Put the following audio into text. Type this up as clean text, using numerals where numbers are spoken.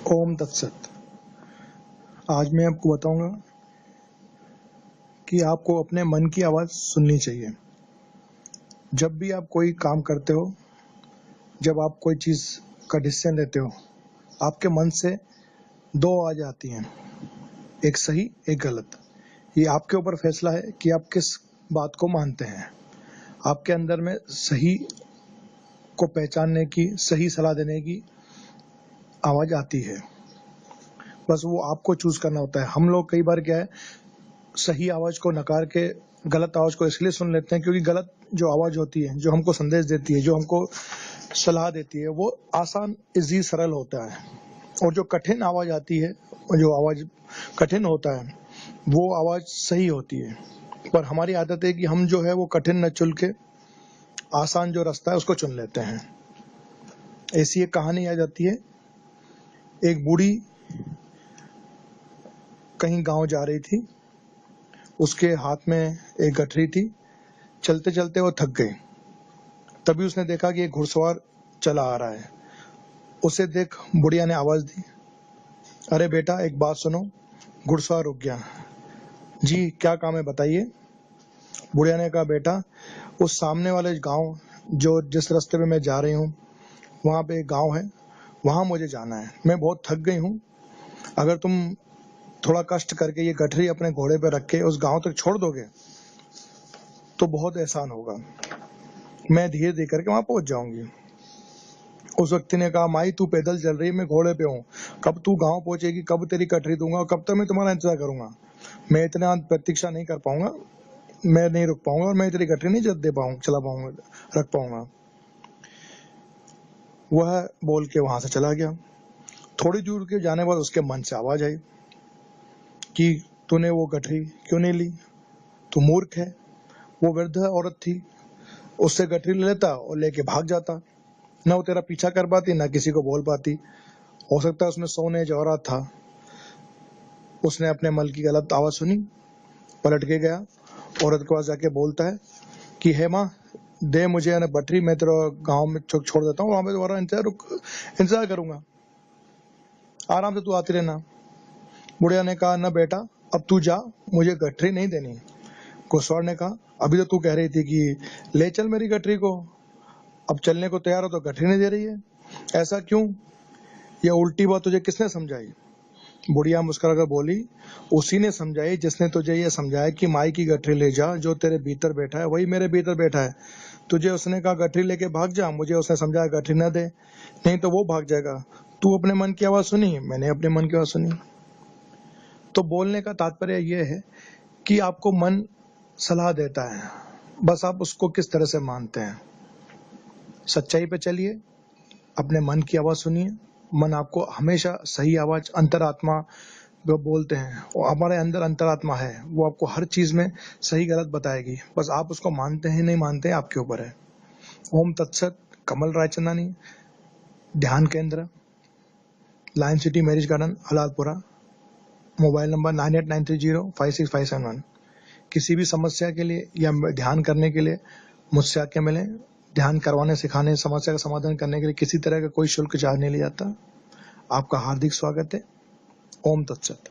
ओम तत्सत। आज मैं आपको बताऊंगा कि आपको अपने मन की आवाज सुननी चाहिए। जब भी आप कोई काम करते हो, जब आप कोई चीज का डिसीजन लेते हो, आपके मन से दो आवाज आती हैं, एक सही एक गलत। ये आपके ऊपर फैसला है कि आप किस बात को मानते हैं। आपके अंदर में सही को पहचानने की, सही सलाह देने की आवाज आती है, बस वो आपको चूज करना होता है। हम लोग कई बार क्या है, सही आवाज को नकार के गलत आवाज को इसलिए सुन लेते हैं क्योंकि गलत जो आवाज होती है, जो हमको संदेश देती है, जो हमको सलाह देती है, वो आसान, इजी, सरल होता है। और जो कठिन आवाज आती है, जो आवाज कठिन होता है, वो आवाज सही होती है। पर हमारी आदत है कि हम जो है वो कठिन न चुन के आसान जो रास्ता है उसको चुन लेते हैं। ऐसी एक कहानी आ जाती है। एक बूढ़ी कहीं गांव जा रही थी, उसके हाथ में एक गठरी थी। चलते चलते वो थक गई। तभी उसने देखा कि एक घुड़सवार चला आ रहा है। उसे देख बुढ़िया ने आवाज दी, अरे बेटा, एक बात सुनो। घुड़सवार रुक गया। जी, क्या काम है, बताइए। बुढ़िया ने कहा, बेटा, उस सामने वाले गांव, जो जिस रास्ते पे मैं जा रही हूँ, वहां पे एक गांव है, वहां मुझे जाना है। मैं बहुत थक गई हूँ। अगर तुम थोड़ा कष्ट करके ये गठरी अपने घोड़े पे रख के उस गांव तक छोड़ दोगे तो बहुत एहसान होगा। मैं धीरे धीरे करके वहां पहुंच जाऊंगी। उस व्यक्ति ने कहा, माई तू पैदल चल रही है, मैं घोड़े पे हूँ। कब तू गांव पहुंचेगी, कब तेरी गठरी दूंगा और कब तक मैं तुम्हारा इंतजार करूंगा। मैं इतना प्रतीक्षा नहीं कर पाऊंगा, मैं नहीं रुक पाऊंगा और मैं तेरी गठरी नहीं चला पाऊंगा, रख पाऊंगा। वह बोल के वहां से चला गया। थोड़ी दूर के जाने बाद उसके मन से आवाज आई कि तूने वो गठरी क्यों नहीं ली, तू मूर्ख है। वो वृद्ध औरत थी, उससे गठरी ले लेता और लेके भाग जाता। न वो तेरा पीछा कर पाती, न किसी को बोल पाती। हो सकता है उसमें सोने जौहरात था। उसने अपने मन की गलत आवाज सुनी, पलट के गया, औरत के पास जाके बोलता है कि हे माँ, दे मुझे ना बटरी, मैं तेरा गांव में छोड़ देता हूँ, वहां पे तुम्हारा इंतजार करूंगा, आराम से तू आती रहना। बुढ़िया ने कहा, न बेटा, अब तू जा, मुझे गठरी नहीं देनी। घुड़सवार ने कहा, अभी तो तू कह रही थी कि ले चल मेरी गठरी को, अब चलने को तैयार हो तो गठरी नहीं दे रही है, ऐसा क्यों? ये उल्टी बात तुझे किसने समझाई? बुढ़िया मुस्कुराकर बोली, उसी ने समझाई जिसने तुझे ये समझाया कि माई की गठरी ले जा। जो तेरे भीतर बैठा है वही मेरे भीतर बैठा है। तुझे उसने कहा गठरी लेके भाग जा, मुझे उसने समझाया गठरी न दे, नहीं तो वो भाग जाएगा। तू अपने मन की आवाज सुनी, मैंने अपने मन की आवाज सुनी। तो बोलने का तात्पर्य यह है कि आपको मन सलाह देता है, बस आप उसको किस तरह से मानते हैं। सच्चाई पे चलिए, अपने मन की आवाज सुनिए। मन आपको हमेशा सही आवाज, अंतरात्मा जो बोलते हैं, वो हमारे अंदर अंतरात्मा है, वो आपको हर चीज में सही गलत बताएगी। बस आप उसको मानते हैं नहीं मानते हैं, आपके ऊपर है। ओम तत्सत। कमल रायचंदानी, ध्यान केंद्र, line city, marriage garden, Halalpura. Mobile number 9893056571। किसी भी समस्या के लिए या ध्यान करने के लिए मुझसे आके मिलें। ध्यान करवाने, सिखाने, समस्या का समाधान करने के लिए किसी तरह का कोई शुल्क चार्ज नहीं लिया जाता। आपका हार्दिक स्वागत है। ओम तत्सत।